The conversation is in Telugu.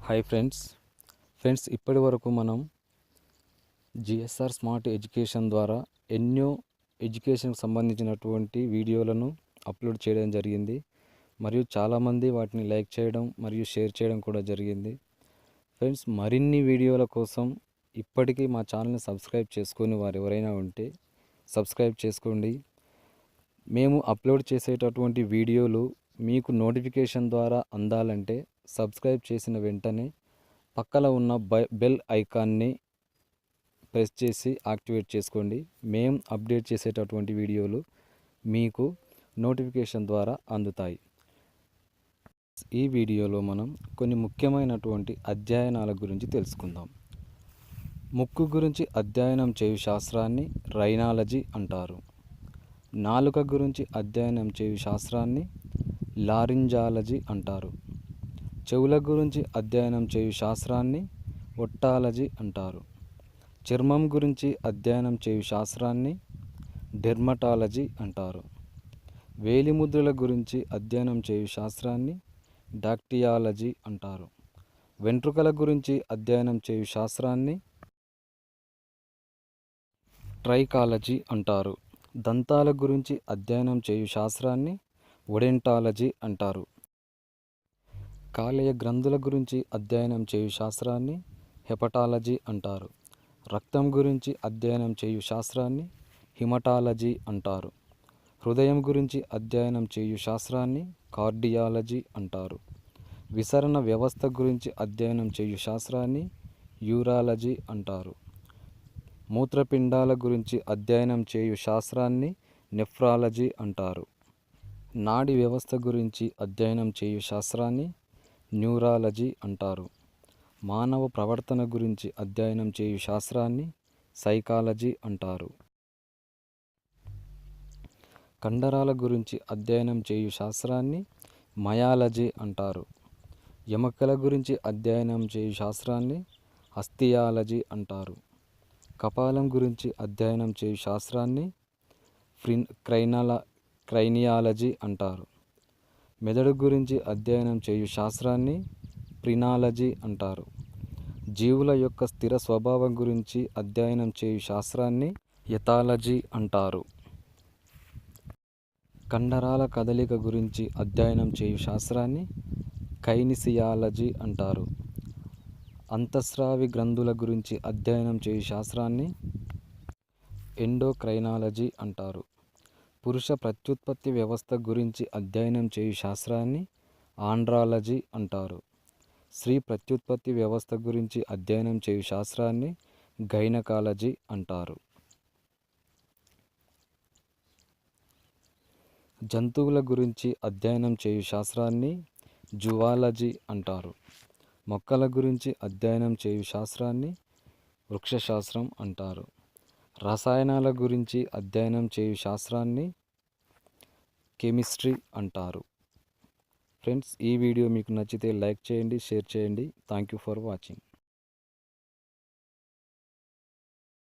హాయ్ ఫ్రెండ్స్ ఇప్పటి వరకు మనం జిఎస్ఆర్ స్మార్ట్ ఎడ్యుకేషన్ ద్వారా ఎన్నో ఎడ్యుకేషన్కి సంబంధించినటువంటి వీడియోలను అప్లోడ్ చేయడం జరిగింది. మరియు చాలామంది వాటిని లైక్ చేయడం మరియు షేర్ చేయడం కూడా జరిగింది. ఫ్రెండ్స్, మరిన్ని వీడియోల కోసం ఇప్పటికీ మా ఛానల్ని సబ్స్క్రైబ్ చేసుకొని వారు ఎవరైనా ఉంటే సబ్స్క్రైబ్ చేసుకోండి. మేము అప్లోడ్ చేసేటటువంటి వీడియోలు మీకు నోటిఫికేషన్ ద్వారా అందాలంటే సబ్స్క్రైబ్ చేసిన వెంటనే పక్కన ఉన్న బెల్ ఐకాన్ని ప్రెస్ చేసి యాక్టివేట్ చేసుకోండి. మేము అప్డేట్ చేసేటటువంటి వీడియోలు మీకు నోటిఫికేషన్ ద్వారా అందుతాయి. ఈ వీడియోలో మనం కొన్ని ముఖ్యమైనటువంటి అధ్యయనాల గురించి తెలుసుకుందాం. ముక్కు గురించి అధ్యయనం చేయు శాస్త్రాన్ని రైనాలజీ అంటారు. నాలుక గురించి అధ్యయనం చేయు శాస్త్రాన్ని లారింజాలజీ అంటారు. చెవుల గురించి అధ్యయనం చేయు శాస్త్రాన్ని ఒట్టాలజీ అంటారు. చర్మం గురించి అధ్యయనం చేయు శాస్త్రాన్ని డెర్మటాలజీ అంటారు. వేలిముద్రల గురించి అధ్యయనం చేయు శాస్త్రాన్ని డాక్టియాలజీ అంటారు. వెంట్రుకల గురించి అధ్యయనం చేయు శాస్త్రాన్ని ట్రైకాలజీ అంటారు. దంతాల గురించి అధ్యయనం చేయు శాస్త్రాన్ని ఒడెంటాలజీ అంటారు. కాలేయ గ్రంథుల గురించి అధ్యయనం చేయు శాస్త్రాన్ని హెపటాలజీ అంటారు. రక్తం గురించి అధ్యయనం చేయు శాస్త్రాన్ని హిమటాలజీ అంటారు. హృదయం గురించి అధ్యయనం చేయు శాస్త్రాన్ని కార్డియాలజీ అంటారు. విసరణ వ్యవస్థ గురించి అధ్యయనం చేయు శాస్త్రాన్ని యూరాలజీ అంటారు. మూత్రపిండాల గురించి అధ్యయనం చేయు శాస్త్రాన్ని నెఫ్రాలజీ అంటారు. నాడీ వ్యవస్థ గురించి అధ్యయనం చేయు శాస్త్రాన్ని న్యూరాలజీ అంటారు. మానవ ప్రవర్తన గురించి అధ్యయనం చేయు శాస్త్రాన్ని సైకాలజీ అంటారు. కండరాల గురించి అధ్యయనం చేయు శాస్త్రాన్ని మయాలజీ అంటారు. ఎముకల గురించి అధ్యయనం చేయు శాస్త్రాన్ని ఆస్టియాలజీ అంటారు. కపాలం గురించి అధ్యయనం చేయు శాస్త్రాన్ని క్రైనియాలజీ అంటారు. మెదడు గురించి అధ్యయనం చేయు శాస్త్రాన్ని ప్రినాలజీ అంటారు. జీవుల యొక్క స్థిర స్వభావం గురించి అధ్యయనం చేయు శాస్త్రాన్ని ఎథాలజీ అంటారు. కండరాల కదలిక గురించి అధ్యయనం చేయు శాస్త్రాన్ని కైనిసియాలజీ అంటారు. అంతఃస్రావి గ్రంథుల గురించి అధ్యయనం చేయు శాస్త్రాన్ని ఎండోక్రైనాలజీ అంటారు. పురుష ప్రత్యుత్పత్తి వ్యవస్థ గురించి అధ్యయనం చేయు శాస్త్రాన్ని ఆండ్రాలజీ అంటారు. స్త్రీ ప్రత్యుత్పత్తి వ్యవస్థ గురించి అధ్యయనం చేయు శాస్త్రాన్ని గైనకాలజీ అంటారు. జంతువుల గురించి అధ్యయనం చేయు శాస్త్రాన్ని జువాలజీ అంటారు. మొక్కల గురించి అధ్యయనం చేయు శాస్త్రాన్ని వృక్షశాస్త్రం అంటారు. రసాయనాల గురించి అధ్యయనం చేయు శాస్త్రాన్ని కెమిస్ట్రీ అంటారు. ఫ్రెండ్స్, ఈ వీడియో మీకు నచ్చితే లైక్ చేయండి, షేర్ చేయండి. Thank you for watching.